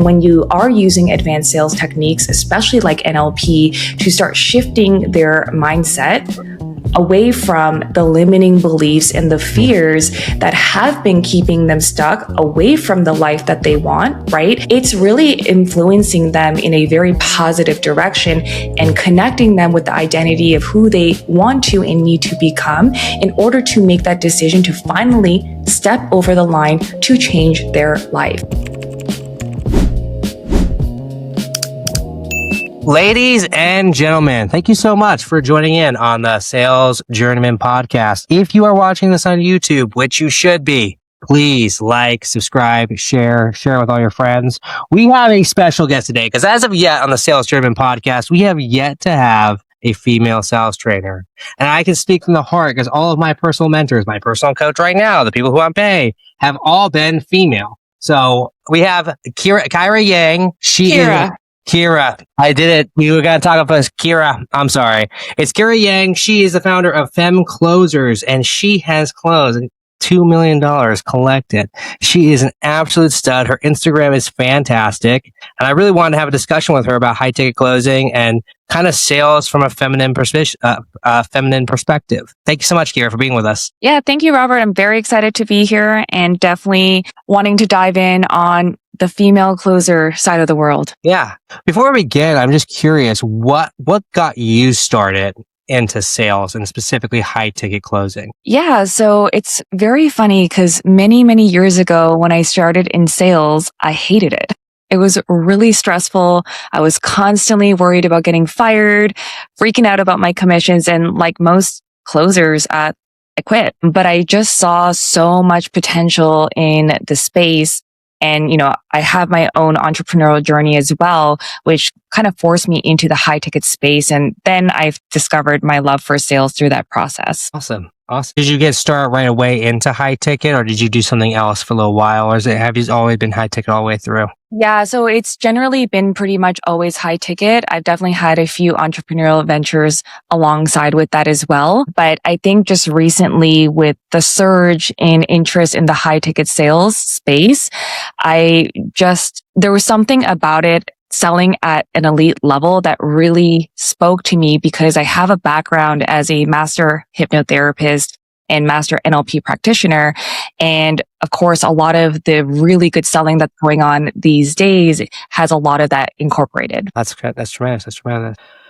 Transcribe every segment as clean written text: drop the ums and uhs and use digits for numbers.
When you are using advanced sales techniques, especially like NLP, to start shifting their mindset away from the limiting beliefs and the fears that have been keeping them stuck away from the life that they want, right? It's really influencing them in a very positive direction and connecting them with the identity of who they want to and need to become in order to make that decision to finally step over the line to change their life. Ladies and gentlemen, thank you so much for joining in on the Sales Journeyman podcast. If you are watching this on YouTube, which you should be, please like, subscribe, share with all your friends. We have a special guest today because as of yet on the Sales Journeyman podcast, we have yet to have a female sales trainer. And I can speak from the heart because all of my personal mentors, my personal coach right now, the people who I pay, have all been female. So we have Kyra Yang. Kyra, I did it. We were going to talk about Kyra. I'm sorry. It's Kyra Yang. She is the founder of Femme-Closers, and she has closed $2 million collected. She is an absolute stud. Her Instagram is fantastic. And I really wanted to have a discussion with her about high ticket closing and kind of sales from a feminine perspective. Thank you so much, Kyra, for being with us. Yeah, thank you, Robert. I'm very excited to be here and definitely wanting to dive in on the female closer side of the world. Yeah. Before we begin, I'm just curious, what got you started into sales and specifically high ticket closing? Yeah, so it's very funny because many years ago when I started in sales, I hated it. It was really stressful. I was constantly worried about getting fired, freaking out about my commissions, and like most closers, I quit. But I just saw so much potential in the space. And, I have my own entrepreneurial journey as well, which kind of forced me into the high ticket space. And then I've discovered my love for sales through that process. Awesome. Did you get started right away into high ticket or did you do something else for a little while? Or have you always been high ticket all the way through? Yeah, so it's generally been pretty much always high ticket. I've definitely had a few entrepreneurial ventures alongside with that as well. But I think just recently with the surge in interest in the high ticket sales space, there was something about it selling at an elite level that really spoke to me because I have a background as a master hypnotherapist and master NLP practitioner. And of course, a lot of the really good selling that's going on these days has a lot of that incorporated. That's tremendous.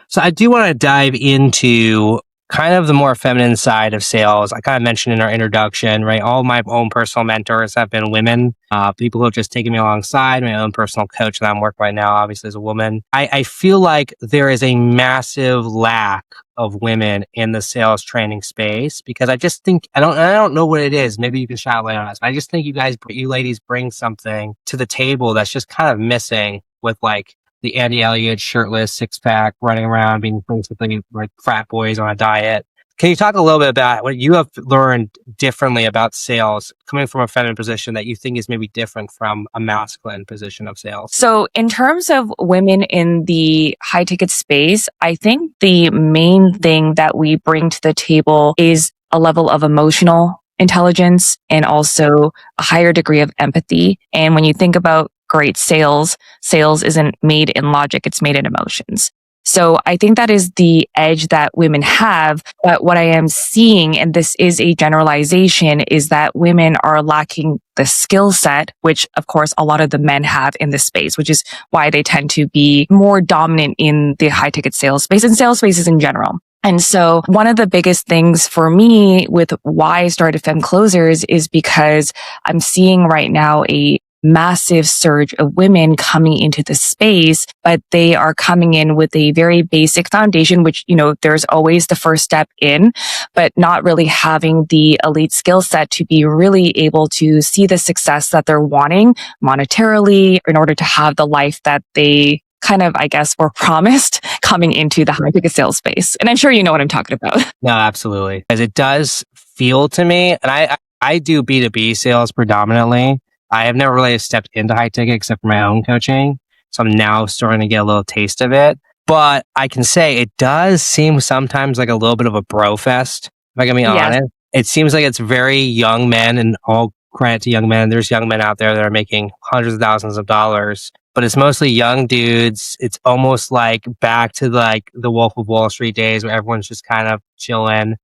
So I do want to dive into kind of the more feminine side of sales. I kind of mentioned in our introduction, right? All my own personal mentors have been women, people who have just taken me alongside. My own personal coach that I'm working right now, obviously, is a woman. I feel like there is a massive lack of women in the sales training space because I just think, I don't know what it is. Maybe you can shout light on us. I just think you ladies bring something to the table that's just kind of missing with like the Andy Elliott shirtless six pack running around being basically like frat boys on a diet. Can you talk a little bit about what you have learned differently about sales coming from a feminine position that you think is maybe different from a masculine position of sales? So in terms of women in the high ticket space, I think the main thing that we bring to the table is a level of emotional intelligence and also a higher degree of empathy. And when you think about great sales isn't made in logic, it's made in emotions. So I think that is the edge that women have. But what I am seeing, and this is a generalization, is that women are lacking the skill set, which of course a lot of the men have in this space, which is why they tend to be more dominant in the high ticket sales space and sales spaces in general. And so one of the biggest things for me with why I started Femme-Closers is because I'm seeing right now a massive surge of women coming into the space, but they are coming in with a very basic foundation, which, there's always the first step in, but not really having the elite skill set to be really able to see the success that they're wanting monetarily in order to have the life that they kind of, I guess, were promised coming into the high ticket sales space. And I'm sure you know what I'm talking about. No, absolutely. As it does feel to me, and I do B2B sales predominantly. I have never really stepped into high ticket except for my own coaching. So I'm now starting to get a little taste of it. But I can say it does seem sometimes like a little bit of a bro fest, if I can be honest. It seems like it's very young men, and all credit to young men. There's young men out there that are making hundreds of thousands of dollars but it's mostly young dudes. It's almost like back to like the Wolf of Wall Street days where everyone's just kind of chilling.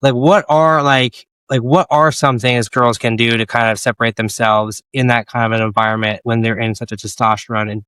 What are some things girls can do to kind of separate themselves in that kind of an environment when they're in such a testosterone? And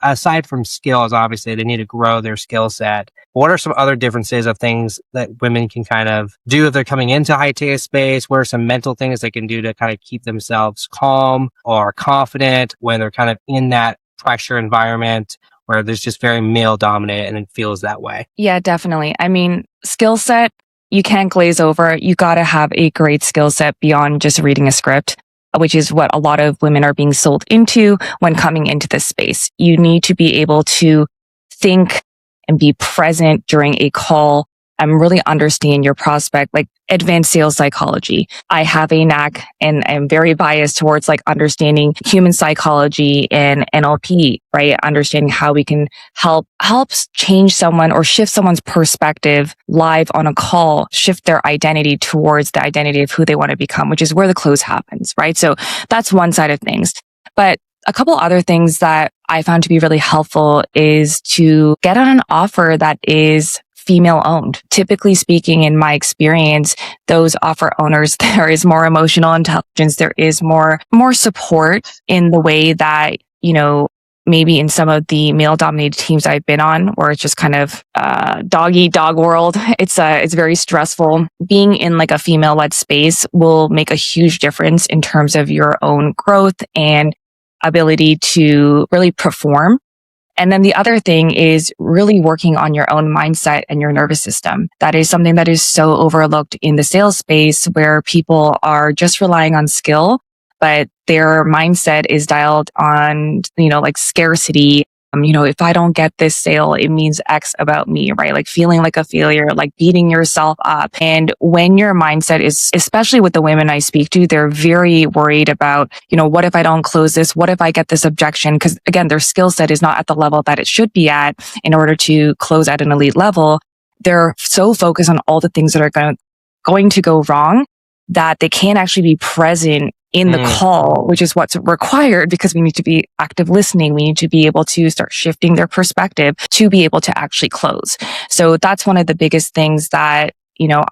aside from skills, obviously they need to grow their skill set. What are some other differences of things that women can kind of do if they're coming into high ticket space? What are some mental things they can do to kind of keep themselves calm or confident when they're kind of in that pressure environment where there's just very male dominated and it feels that way? Yeah, definitely. I mean, skill set, you can't glaze over. You got to have a great skill set beyond just reading a script, which is what a lot of women are being sold into when coming into this space. You need to be able to think and be present during a call and really understand your prospect, like advanced sales psychology. I have a knack and I'm very biased towards like understanding human psychology and NLP, right? Understanding how we can helps change someone or shift someone's perspective live on a call, shift their identity towards the identity of who they want to become, which is where the close happens, right? So that's one side of things. But a couple other things that I found to be really helpful is to get on an offer that is female owned. Typically speaking, in my experience, those offer owners, there is more emotional intelligence. There is more support in the way that, maybe in some of the male dominated teams I've been on, where it's just kind of dog eat dog world. It's very stressful. Being in like a female led space will make a huge difference in terms of your own growth and ability to really perform. And then the other thing is really working on your own mindset and your nervous system. That is something that is so overlooked in the sales space where people are just relying on skill, but their mindset is dialed on, like scarcity. If I don't get this sale, it means X about me, right? Like feeling like a failure, like beating yourself up. And when your mindset is, especially with the women I speak to, they're very worried about, what if I don't close this? What if I get this objection? Because again, their skill set is not at the level that it should be at in order to close at an elite level. They're so focused on all the things that are going to go wrong that they can't actually be present in the call, which is what's required because we need to be active listening. We need to be able to start shifting their perspective to be able to actually close. So that's one of the biggest things that,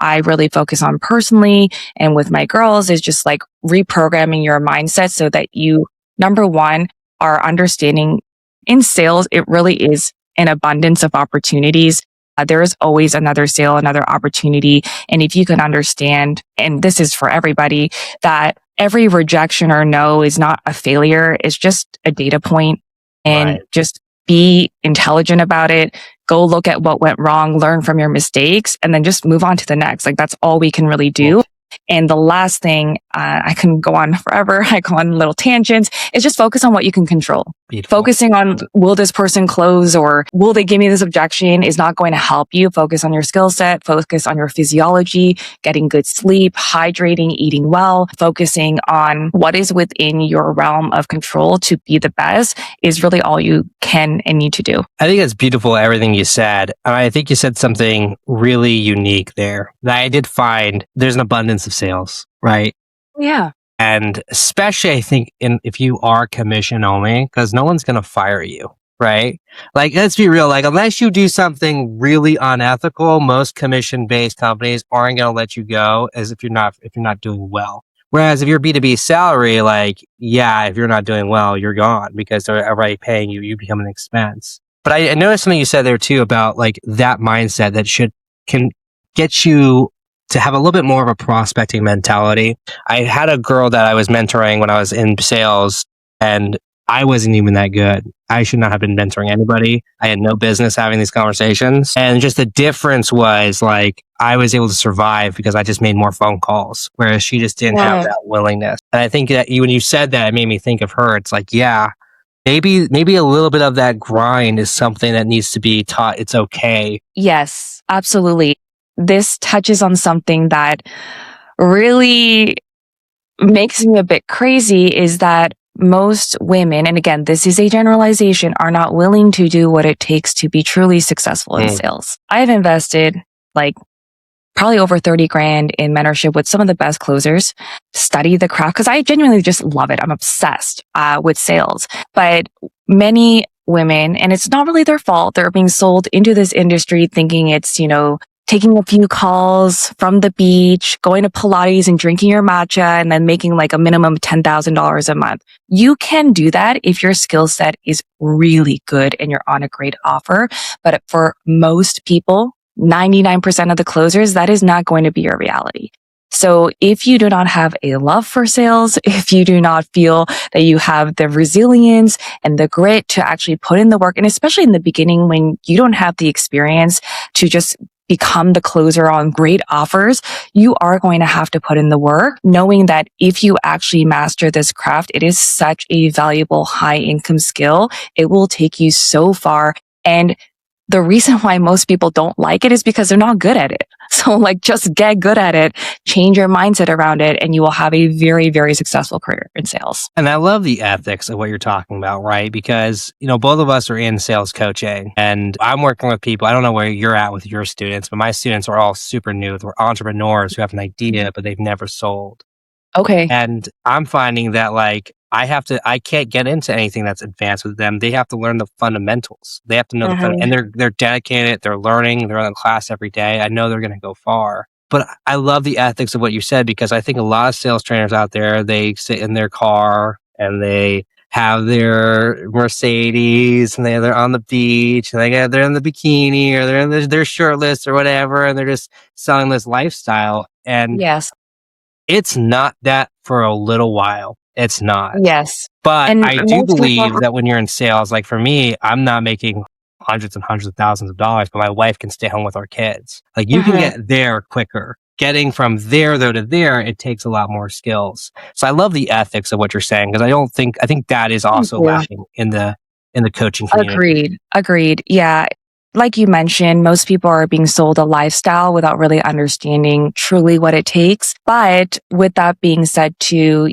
I really focus on personally and with my girls is just like reprogramming your mindset so that you, number one, are understanding in sales, it really is an abundance of opportunities. There is always another sale, another opportunity. And if you can understand, and this is for everybody, that every rejection or no is not a failure. It's just a data point, and just be intelligent about it. Go look at what went wrong, learn from your mistakes, and then just move on to the next. Like that's all we can really do. And the last thing, I can go on forever. I go on little tangents. Is just focus on what you can control. Beautiful. Focusing on, will this person close or will they give me this objection is not going to help you. Focus on your skill set, focus on your physiology, getting good sleep, hydrating, eating well, focusing on what is within your realm of control to be the best is really all you can and need to do. I think it's beautiful, everything you said. And I think you said something really unique there that I did find there's an abundance of sales, right? Yeah. And especially, I think, if you are commission only, because no one's going to fire you, right? Like, let's be real. Like, unless you do something really unethical, most commission-based companies aren't going to let you go as if you're not doing well. Whereas if you're B2B salary, like, yeah, if you're not doing well, you're gone because they're already paying you. You become an expense. But I noticed something you said there too about like that mindset that can get you to have a little bit more of a prospecting mentality. I had a girl that I was mentoring when I was in sales, and I wasn't even that good. I should not have been mentoring anybody. I had no business having these conversations. And just the difference was like, I was able to survive because I just made more phone calls, whereas she just didn't have that willingness. And I think that when you said that, it made me think of her. It's like, yeah, maybe a little bit of that grind is something that needs to be taught. It's okay. Yes, absolutely. This touches on something that really makes me a bit crazy is that most women, and again, this is a generalization, are not willing to do what it takes to be truly successful in sales. I've invested like probably over 30 grand in mentorship with some of the best closers, study the craft, because I genuinely just love it. I'm obsessed with sales. But many women, and it's not really their fault, they're being sold into this industry thinking it's, taking a few calls from the beach, going to Pilates and drinking your matcha, and then making like a minimum of $10,000 a month. You can do that if your skill set is really good and you're on a great offer. But for most people, 99% of the closers, that is not going to be your reality. So if you do not have a love for sales, if you do not feel that you have the resilience and the grit to actually put in the work, and especially in the beginning when you don't have the experience to just become the closer on great offers, you are going to have to put in the work, knowing that if you actually master this craft, it is such a valuable high income skill. It will take you so far. And the reason why most people don't like it is because they're not good at it. So like just get good at it, change your mindset around it, and you will have a very, very successful career in sales. And I love the ethics of what you're talking about, right? Because, both of us are in sales coaching and I'm working with people. I don't know where you're at with your students, but my students are all super new. They're entrepreneurs who have an idea, but they've never sold. Okay. And I'm finding that I can't get into anything that's advanced with them. They have to learn the fundamentals. They have to know and they're dedicated. They're learning. They're in the class every day. I know they're going to go far. But I love the ethics of what you said, because I think a lot of sales trainers out there, they sit in their car and they have their Mercedes and they're on the beach and they're in the bikini or they're shirtless or whatever, and they're just selling this lifestyle. And yes, it's not that for a little while. It's not. Yes. But And I do believe that when you're in sales, like for me, I'm not making hundreds and hundreds of thousands of dollars, but my wife can stay home with our kids. Like you can get there quicker. Getting from there though to there, it takes a lot more skills. So I love the ethics of what you're saying, because I think that is also lacking in the coaching community. Agreed. Yeah. Like you mentioned, most people are being sold a lifestyle without really understanding truly what it takes. But with that being said too,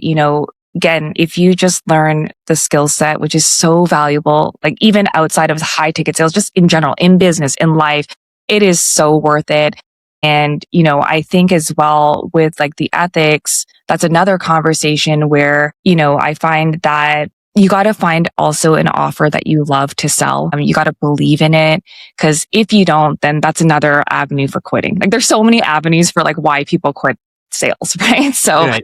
again, if you just learn the skill set, which is so valuable, like even outside of the high ticket sales, just in general, in business, in life, it is so worth it. And, I think as well with like the ethics, that's another conversation where, I find that you got to find also an offer that you love to sell. I mean, you got to believe in it, because if you don't, then that's another avenue for quitting. Like there's so many avenues for like why people quit sales, right? So, Right.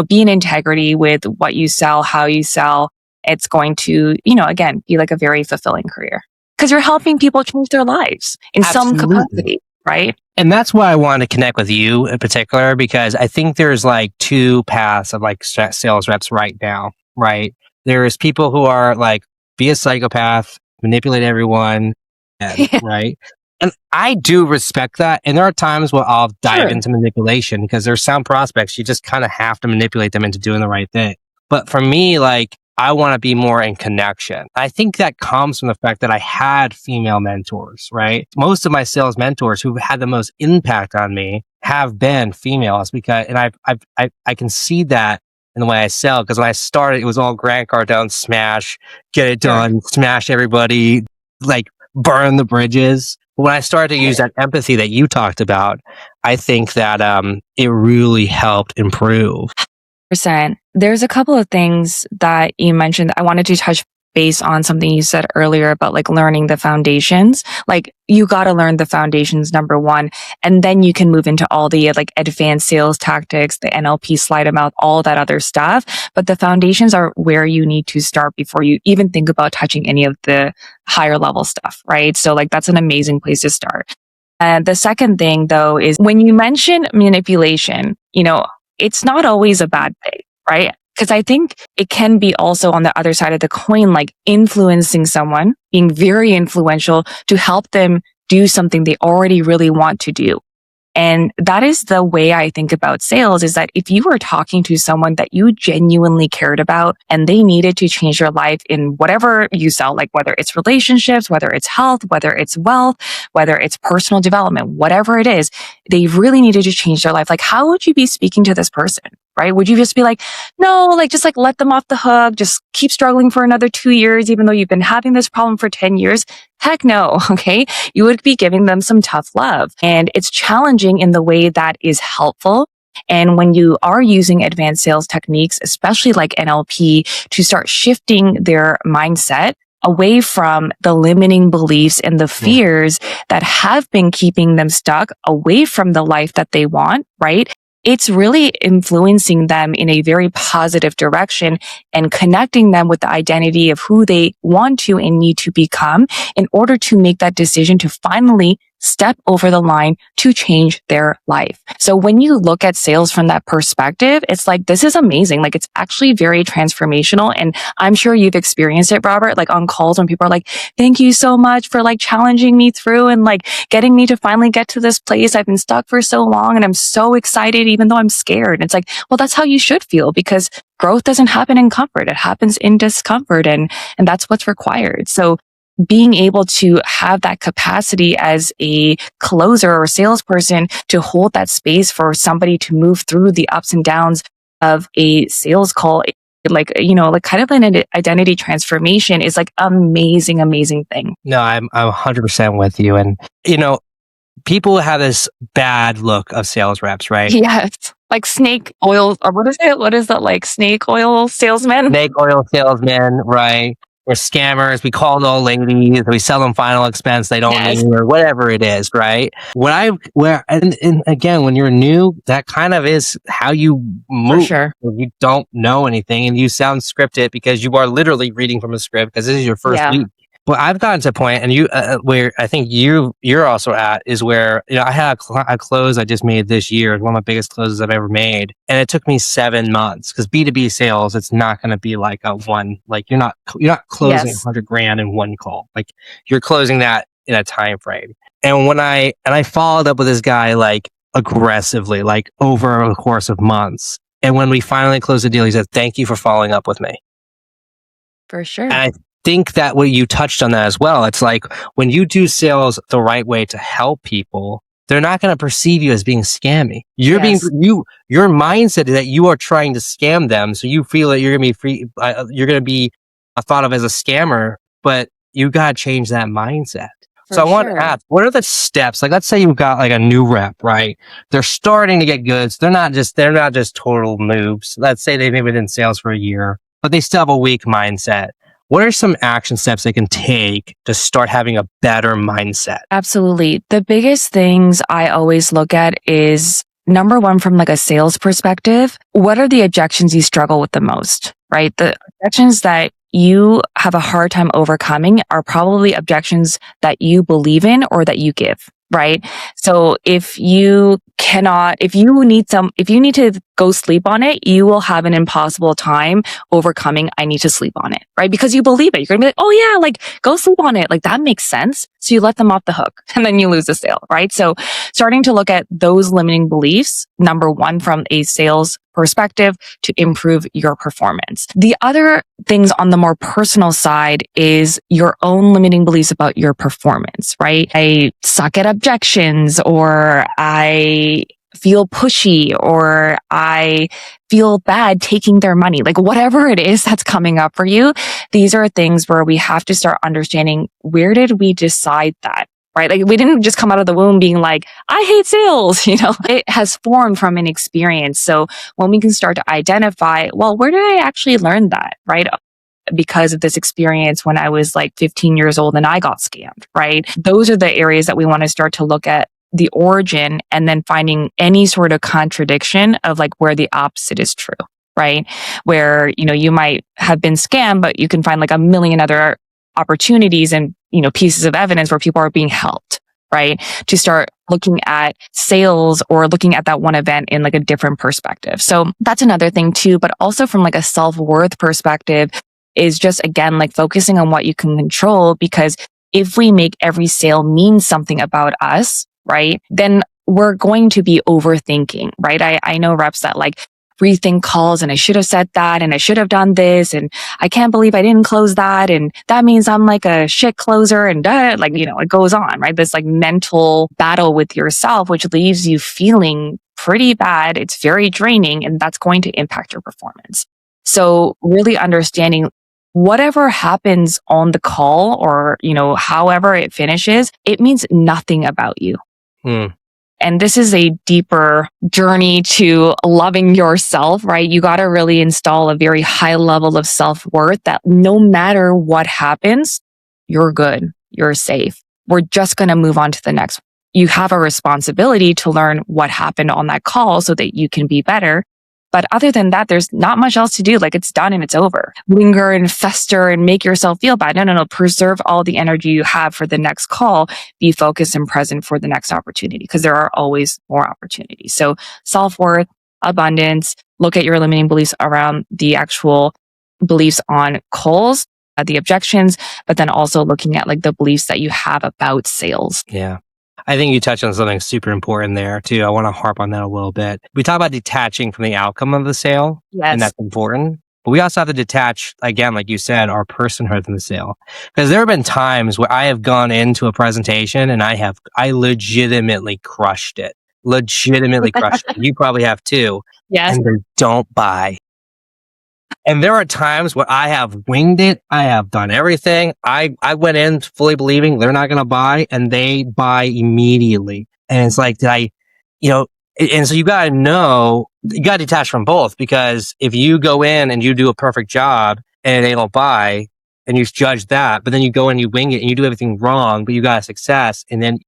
Be in integrity with what you sell, how you sell. It's going to, again, be like a very fulfilling career, because you're helping people change their lives in some capacity, right? And that's why I want to connect with you in particular, because I think there's like two paths of like sales reps right now, right? There's people who are like, be a psychopath, manipulate everyone, right? And I do respect that. And there are times where I'll dive into manipulation, because there's some prospects, you just kind of have to manipulate them into doing the right thing. But for me, like, I want to be more in connection. I think that comes from the fact that I had female mentors, right? Most of my sales mentors who've had the most impact on me have been females, and I can see that in the way I sell. Because when I started, it was all Grant Cardone, smash, get it done, smash everybody, like burn the bridges. But when I started to use that empathy that you talked about, I think that it really helped improve. There's a couple of things that you mentioned. I wanted to touch base on something you said earlier about like learning the foundations. Like you got to learn the foundations, number one, and then you can move into all the like advanced sales tactics, the NLP, slide them out, all that other stuff. But the foundations are where you need to start before you even think about touching any of the higher level stuff, right? So like that's an amazing place to start. And the second thing though is when you mention manipulation, it's not always a bad thing, right? Because I think it can be also on the other side of the coin, like influencing someone, being very influential to help them do something they already really want to do. And that is the way I think about sales, is that if you were talking to someone that you genuinely cared about and they needed to change your life in whatever you sell, like whether it's relationships, whether it's health, whether it's wealth, whether it's personal development, whatever it is, they really needed to change their life. Like, how would you be speaking to this person? right? Would you just be like, no, like just like let them off the hook, just keep struggling for another 2 years, even though you've been having this problem for 10 years? Heck no. Okay. You would be giving them some tough love, and it's challenging in the way that is helpful. And when you are using advanced sales techniques, especially like NLP, to start shifting their mindset away from the limiting beliefs and the fears that have been keeping them stuck away from the life that they want, right? It's really influencing them in a very positive direction and connecting them with the identity of who they want to and need to become in order to make that decision to finally step over the line to change their life. So when you look at sales from that perspective, it's like, this is amazing. Like, it's actually very transformational. And I'm sure you've experienced it, Robert, like on calls when people are like, thank you so much for like challenging me through and like getting me to finally get to this place. I've been stuck for so long and I'm so excited, even though I'm scared. And it's like, well, that's how you should feel, because growth doesn't happen in comfort. It happens in discomfort. And that's what's required. So being able to have that capacity as a closer or salesperson to hold that space for somebody to move through the ups and downs of a sales call, like, you know, like kind of an identity transformation is like amazing, amazing thing. No, I'm 100% with you. And, you know, people have this bad look of sales reps, right? Yes. Like snake oil, or what is it? What is that? Like snake oil salesman? Snake oil salesmen, right? We're scammers. We call the old ladies. We sell them final expense they don't need, or whatever it is, right? And again, when you're new, that kind of is how you move. For sure. You don't know anything and you sound scripted because you are literally reading from a script because this is your first week. But I've gotten to a point, and you, where I think you're also at, is where, you know, I had a close I just made this year. It's one of my biggest closes I've ever made, and it took me 7 months, because B2B sales, it's not going to be like you're not closing $100,000 in one call. Like, you're closing that in a time frame. And when I followed up with this guy like aggressively, like over the course of months, and when we finally closed the deal, he said, "Thank you for following up with me." For sure. And I think that what you touched on that as well. It's like, when you do sales the right way to help people, they're not going to perceive you as being scammy. Your mindset is that you are trying to scam them. So you feel that you're going to be free, you're going to be thought of as a scammer, but you got to change that mindset. So I want to ask, what are the steps? Like, let's say you've got like a new rep, right? They're starting to get good. So they're not just total noobs. Let's say they've been in sales for a year, but they still have a weak mindset. What are some action steps they can take to start having a better mindset? Absolutely. The biggest things I always look at is, number one, from like a sales perspective, what are the objections you struggle with the most, right? The objections that you have a hard time overcoming are probably objections that you believe in or that you give, right? So if you need to go sleep on it, you will have an impossible time overcoming, I need to sleep on it, right? Because you believe it. You're going to be like, oh yeah, like go sleep on it. Like that makes sense. So you let them off the hook and then you lose the sale, right? So starting to look at those limiting beliefs, number one, from a sales perspective to improve your performance. The other things on the more personal side is your own limiting beliefs about your performance, right? I suck at objections, or I feel pushy, or I feel bad taking their money. Like whatever it is that's coming up for you, these are things where we have to start understanding, where did we decide that? Right? Like we didn't just come out of the womb being like, I hate sales, you know, it has formed from an experience. So when we can start to identify, well, where did I actually learn that? Right? Because of this experience when I was like 15 years old and I got scammed, right? Those are the areas that we want to start to look at the origin, and then finding any sort of contradiction of like where the opposite is true, right? Where, you know, you might have been scammed, but you can find like a million other opportunities and, you know, pieces of evidence where people are being helped, right? To start looking at sales or looking at that one event in like a different perspective. So that's another thing too, but also from like a self-worth perspective is just, again, like focusing on what you can control, because if we make every sale mean something about us, right, then we're going to be overthinking, right? I know reps that like rethink calls, and I should have said that, and I should have done this, and I can't believe I didn't close that, and that means I'm like a shit closer, and like, you know, it goes on, right? This like mental battle with yourself, which leaves you feeling pretty bad. It's very draining, and that's going to impact your performance. So really understanding whatever happens on the call or, however it finishes, it means nothing about you. And this is a deeper journey to loving yourself, right? You got to really install a very high level of self-worth that no matter what happens, you're good, you're safe. We're just going to move on to the next. You have a responsibility to learn what happened on that call so that you can be better. But other than that, there's not much else to do. Like, it's done and it's over. Linger and fester and make yourself feel bad. No. Preserve all the energy you have for the next call. Be focused and present for the next opportunity, because there are always more opportunities. So self-worth, abundance, look at your limiting beliefs around the actual beliefs on calls, the objections, but then also looking at like the beliefs that you have about sales. Yeah. I think you touched on something super important there too. I want to harp on that a little bit. We talk about detaching from the outcome of the sale, and that's important. But we also have to detach, again, like you said, our personhood from the sale. Because there have been times where I have gone into a presentation and I legitimately crushed it. You probably have too. Yes. And they don't buy. And there are times where I have winged it. I have done everything. I went in fully believing they're not going to buy, and they buy immediately. And it's like, and so you got to detach from both, because if you go in and you do a perfect job and they don't buy and you judge that, but then you go and you wing it and you do everything wrong, but you got a success, and then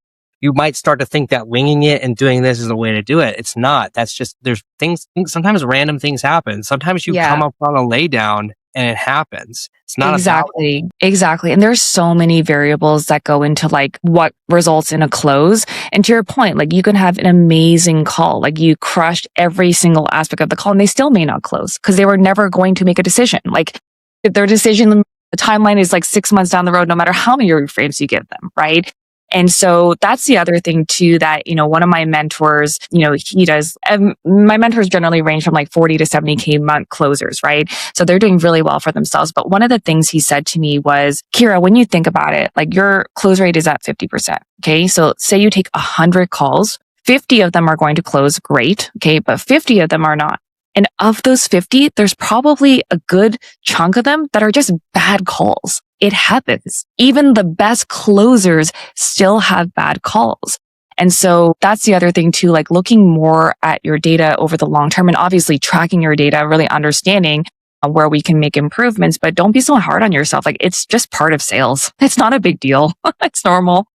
you might start to think that winging it and doing this is the way to do it. It's not. That's just, there's things, sometimes random things happen. Sometimes you come up on a laydown and it happens. It's not Exactly. And there's so many variables that go into like what results in a close. And to your point, like you can have an amazing call, like you crushed every single aspect of the call, and they still may not close because they were never going to make a decision. Like if their decision, the timeline is like 6 months down the road, no matter how many reframes you give them, right? And so that's the other thing too, that, one of my mentors, he does, my mentors generally range from like 40 to 70K month closers, right? So they're doing really well for themselves. But one of the things he said to me was, Kyra, when you think about it, like your close rate is at 50%. Okay. So say you take 100 calls, 50 of them are going to close great. Okay. But 50 of them are not. And of those 50, there's probably a good chunk of them that are just bad calls. It happens. Even the best closers still have bad calls. And so that's the other thing too, like looking more at your data over the long term and obviously tracking your data, really understanding where we can make improvements, but don't be so hard on yourself. Like it's just part of sales. It's not a big deal. It's normal.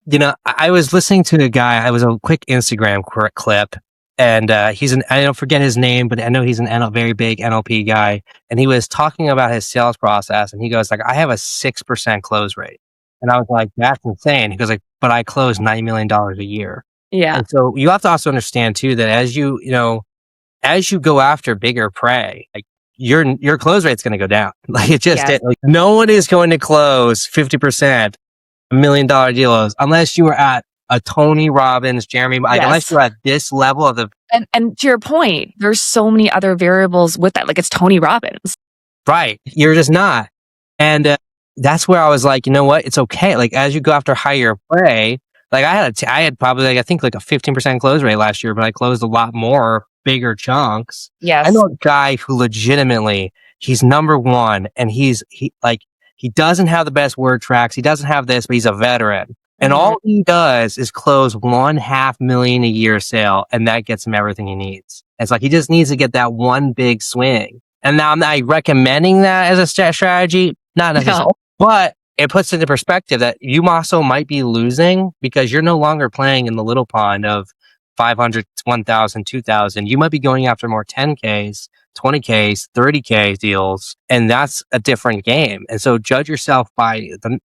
I was listening to a guy, I was a quick Instagram clip. And I don't forget his name, but I know he's a very big NLP guy. And he was talking about his sales process. And he goes like, I have a 6% close rate. And I was like, that's insane. He goes like, but I close $90 million a year. Yeah. And so you have to also understand too, that as you go after bigger prey, like your close rate's going to go down. Like it just, like no one is going to close 50%, $1 million deals unless you are at a Tony Robbins, Jeremy, like unless you're at this level of the... And to your point, there's so many other variables with that. Like it's Tony Robbins. Right. You're just not. And that's where I was like, you know what? It's okay. Like as you go after higher prey, like I had probably like, I think like a 15% close rate last year, but I closed a lot more bigger chunks. Yes. I know a guy who legitimately, he's number one, and he doesn't have the best word tracks. He doesn't have this, but he's a veteran. And all he does is close $500,000 a year sale, and that gets him everything he needs. It's like he just needs to get that one big swing. And now I'm not recommending that as a strategy, not necessarily, but it puts into perspective that you also might be losing because you're no longer playing in the little pond of 500, 1,000, 2,000. You might be going after more 10Ks, 20Ks, 30K deals, and that's a different game. And so judge yourself by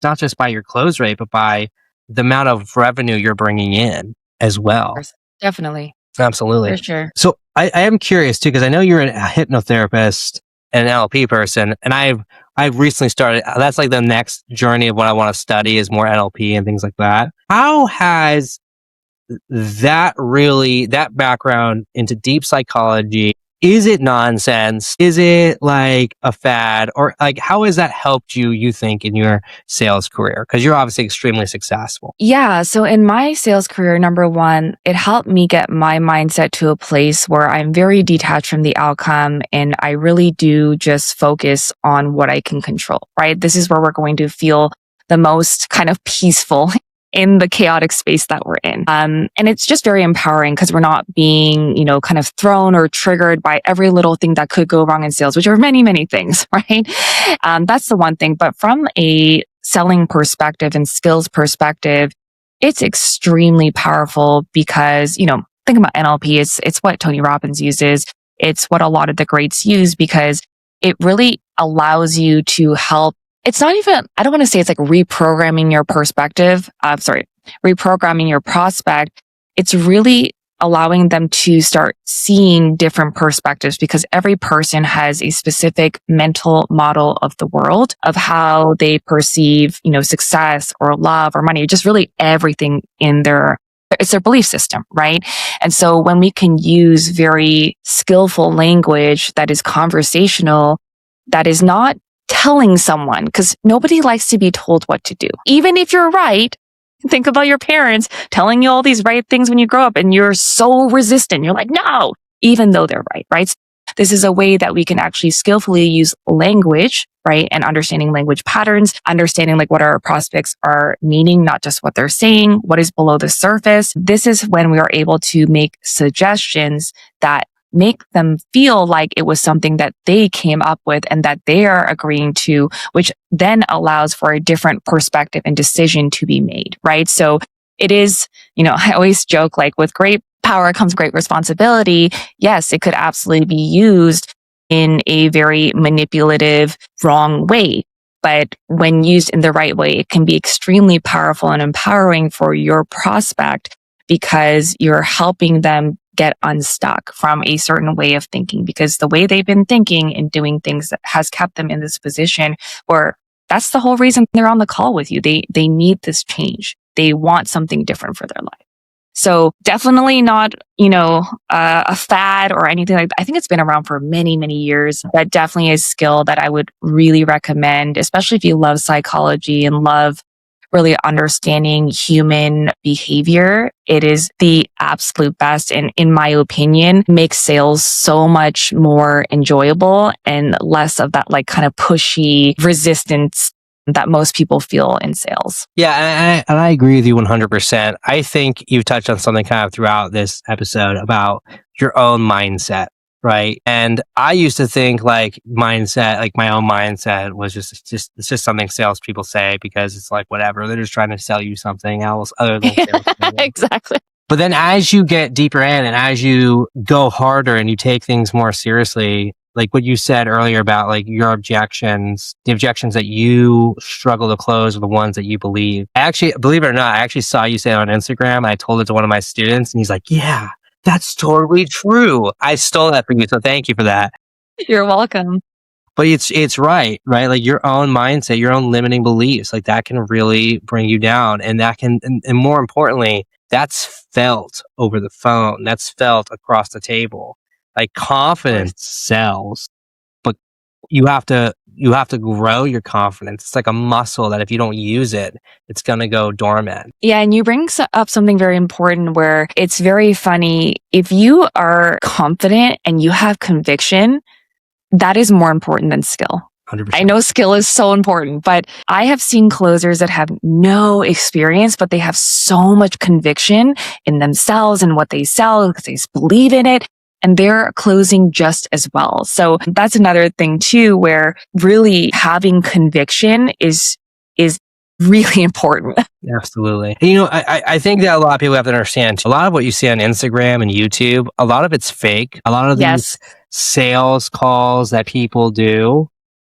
not just by your close rate, but by the amount of revenue you're bringing in as well. Definitely. Absolutely. For sure. So I am curious too, because I know you're a hypnotherapist and an NLP person, and I've recently started, that's like the next journey of what I want to study is more NLP and things like that. How has that background into deep psychology Is it nonsense? Is it like a fad? Or like, how has that helped you think, in your sales career? Because you're obviously extremely successful. Yeah. So in my sales career, number one, it helped me get my mindset to a place where I'm very detached from the outcome and I really do just focus on what I can control, right? This is where we're going to feel the most kind of peaceful in the chaotic space that we're in. And it's just very empowering because we're not being, kind of thrown or triggered by every little thing that could go wrong in sales, which are many, many things, right? That's the one thing. But from a selling perspective and skills perspective, it's extremely powerful because, think about NLP. It's what Tony Robbins uses. It's what a lot of the greats use because it really allows you to help. It's not even, I don't want to say it's like reprogramming your perspective. Reprogramming your prospect. It's really allowing them to start seeing different perspectives because every person has a specific mental model of the world, of how they perceive, success or love or money, just really everything it's their belief system, right? And so when we can use very skillful language that is conversational, that is not telling someone, because nobody likes to be told what to do. Even if you're right, think about your parents telling you all these right things when you grow up and you're so resistant. You're like, no, even though they're right, right? This is a way that we can actually skillfully use language, right? And understanding language patterns, understanding like what our prospects are meaning, not just what they're saying, what is below the surface. This is when we are able to make suggestions that make them feel like it was something that they came up with and that they are agreeing to, which then allows for a different perspective and decision to be made, right? So it is, I always joke like with great power comes great responsibility. Yes, it could absolutely be used in a very manipulative, wrong way. But when used in the right way, it can be extremely powerful and empowering for your prospect because you're helping them get unstuck from a certain way of thinking because the way they've been thinking and doing things that has kept them in this position where that's the whole reason they're on the call with you. They need this change. They want something different for their life. So definitely not, a fad or anything like that. I think it's been around for many, many years, but definitely a skill that I would really recommend, especially if you love psychology and love really understanding human behavior. It is the absolute best. And in my opinion, makes sales so much more enjoyable and less of that like kind of pushy resistance that most people feel in sales. Yeah, and I agree with you 100%. I think you've touched on something kind of throughout this episode about your own mindset, right? And I used to think like mindset, like my own mindset was just it's just something salespeople say because it's like whatever, they're just trying to sell you something else other than sales. Exactly. But then as you get deeper in and as you go harder and you take things more seriously, like what you said earlier about like your objections, the objections that you struggle to close are the ones that you believe. I actually, believe it or not, I actually saw you say it on Instagram. I told it to one of my students and he's like, yeah, that's totally true. I stole that from you. So thank you for that. You're welcome. But it's right? Like your own mindset, your own limiting beliefs, like that can really bring you down. And that can, and more importantly, that's felt over the phone. That's felt across the table. Like confidence sells, but you have to grow your confidence. It's like a muscle that if you don't use it, it's going to go dormant. Yeah. And you bring up something very important where it's very funny. If you are confident and you have conviction, that is more important than skill. 100%. I know skill is so important, but I have seen closers that have no experience, but they have so much conviction in themselves and what they sell because they just believe in it. And they're closing just as well. So that's another thing too, where really having conviction is really important. Absolutely. And, I think that a lot of people have to understand, a lot of what you see on Instagram and YouTube, a lot of it's fake. A lot of these sales calls that people do,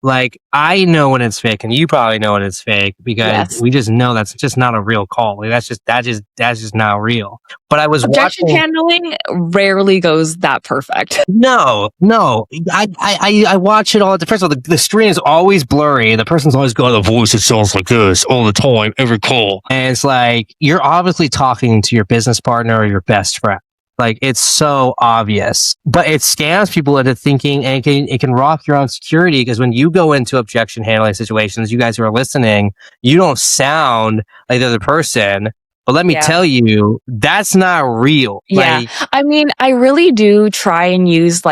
like I know when it's fake and you probably know when it's fake because we just know that's just not a real call. Like that's just not real. But I was Objection handling rarely goes that perfect. No. I watch it all. First of all, the screen is always blurry. The person's always got a voice that sounds like this all the time, every call. And it's like, you're obviously talking to your business partner or your best friend. Like, it's so obvious, but it scams people into thinking, and it can rock your own security, because when you go into objection handling situations, you guys who are listening, you don't sound like the other person. But let me tell you, that's not real. Yeah. Like, I mean, I really do try and use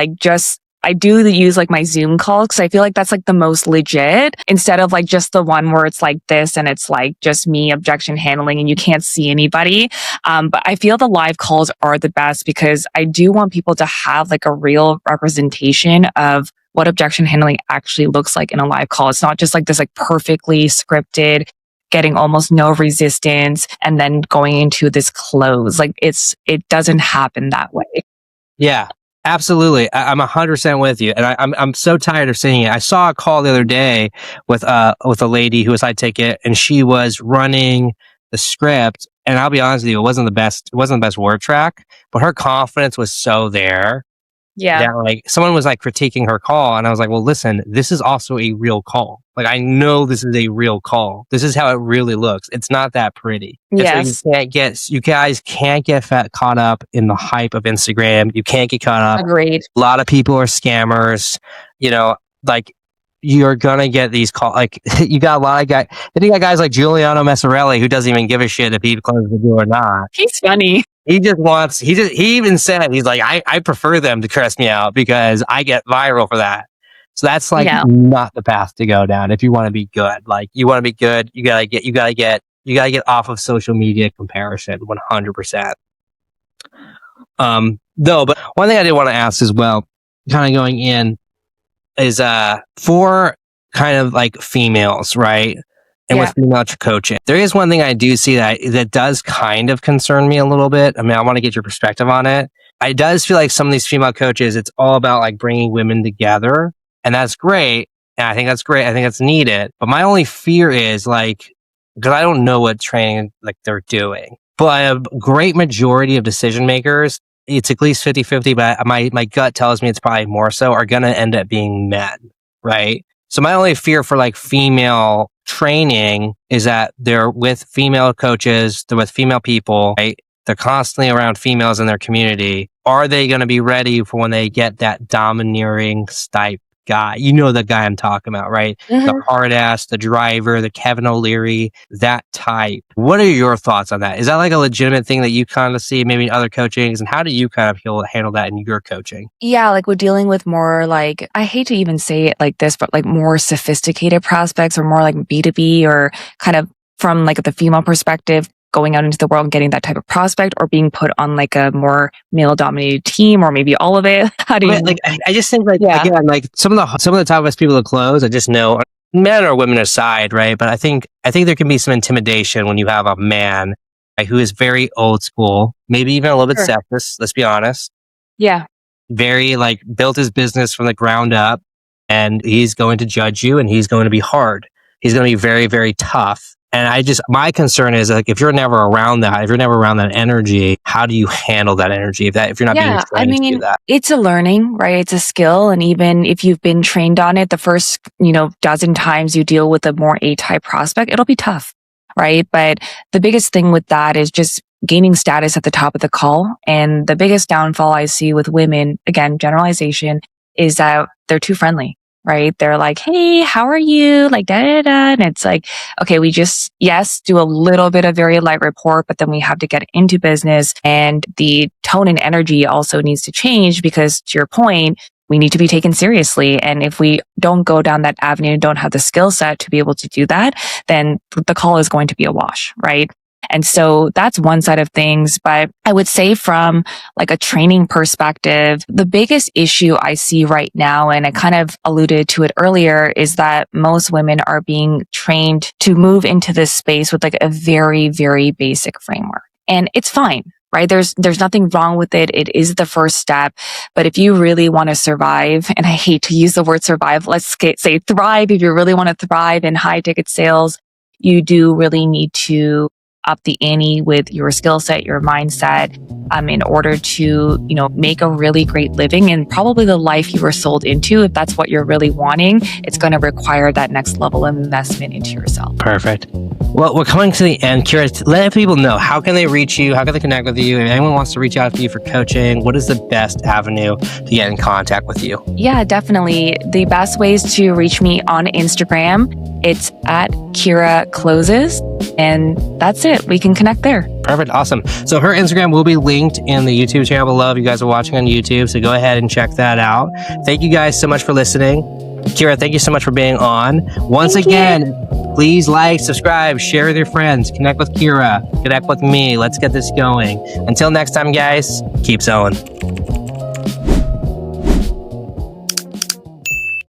I do use like my Zoom calls, because I feel like that's like the most legit, instead of like just the one where it's like this and it's like just me objection handling and you can't see anybody. But I feel the live calls are the best, because I do want people to have like a real representation of what objection handling actually looks like in a live call. It's not just like this like perfectly scripted, getting almost no resistance and then going into this close. Like it doesn't happen that way. yeah, absolutely. I'm 100% with you. And I'm so tired of seeing it. I saw a call the other day with a lady who was high ticket, and she was running the script. And I'll be honest with you, it wasn't the best word track, but her confidence was so there. Yeah. That like someone was like critiquing her call, and I was like, well, listen, this is also a real call. Like, I know this is a real call. This is how it really looks. It's not that pretty. Yes. You guys can't get caught up in the hype of Instagram. You can't get caught up. Agreed. A lot of people are scammers. Like, you're gonna get these calls. Like, you got a lot of guys. Then you got guys like Giuliano Messarelli, who doesn't even give a shit if he closes the door or not. He's funny. He even said, he's like, I prefer them to curse me out because I get viral for that. So that's like not the path to go down if you want to be good. Like, you want to be good, you gotta get off of social media comparison 100%. Though, but one thing I did want to ask as well, kind of going in, is for kind of like females, right? And with female coaching, there is one thing I do see that does kind of concern me a little bit. I mean, I want to get your perspective on it. It does feel like some of these female coaches, it's all about like bringing women together, and that's great. And I think that's great. I think that's needed. But my only fear is like, because I don't know what training like they're doing, but a great majority of decision makers, it's at least 50-50, but my gut tells me it's probably more so, are going to end up being men, right? So my only fear for like female training is that they're with female coaches, they're with female people, right? They're constantly around females in their community. Are they going to be ready for when they get that domineering type guy? You know the guy I'm talking about, right? Mm-hmm. The hard ass, the driver, the Kevin O'Leary, that type. What are your thoughts on that? Is that like a legitimate thing that you kind of see maybe in other coachings? And how do you kind of handle that in your coaching? Yeah, like we're dealing with more like, I hate to even say it like this, but like more sophisticated prospects, or more like B2B, or kind of from like the female perspective, going out into the world and getting that type of prospect, or being put on like a more male dominated team, or maybe all of it. How do you like? I just think like, again, like some of the toughest people to close, I just know, men or women aside, right? But I think there can be some intimidation when you have a man who is very old school, maybe even a little bit sexist. Let's be honest. Yeah. Very like built his business from the ground up, and he's going to judge you, and he's going to be hard. He's going to be very, very tough. And my concern is like, if you're never around that energy, how do you handle that energy if you're not being trained to do that? It's a learning, right? It's a skill. And even if you've been trained on it, the first, dozen times you deal with a more A-type prospect, it'll be tough, right? But the biggest thing with that is just gaining status at the top of the call. And the biggest downfall I see with women, again, generalization, is that they're too friendly. Right? They're like, hey, how are you? Like, da, da, da. And it's like, okay, we just, do a little bit of very light rapport, but then we have to get into business, and the tone and energy also needs to change, because to your point, we need to be taken seriously. And if we don't go down that avenue and don't have the skill set to be able to do that, then the call is going to be a wash, right? And so that's one side of things. But I would say from like a training perspective, the biggest issue I see right now, and I kind of alluded to it earlier, is that most women are being trained to move into this space with like a very, very basic framework. And it's fine, right? There's nothing wrong with it. It is the first step. But if you really want to survive, and I hate to use the word survive, let's say thrive. If you really want to thrive in high ticket sales, you do really need to up the ante with your skill set, your mindset, in order to, make a really great living, and probably the life you were sold into. If that's what you're really wanting, it's going to require that next level of investment into yourself. Perfect. Well, we're coming to the end. Kyra, let people know, how can they reach you? How can they connect with you? If anyone wants to reach out to you for coaching, what is the best avenue to get in contact with you? Yeah, definitely. The best ways to reach me on Instagram, it's at Kyra Closes. And that's it. We can connect there. Perfect. Awesome. So her Instagram will be linked in the YouTube channel below if you guys are watching on YouTube. So go ahead and check that out. Thank you guys so much for listening. Kyra, thank you so much for being on. Once again, please like, subscribe, share with your friends, connect with Kyra, connect with me. Let's get this going. Until next time, guys, keep sewing.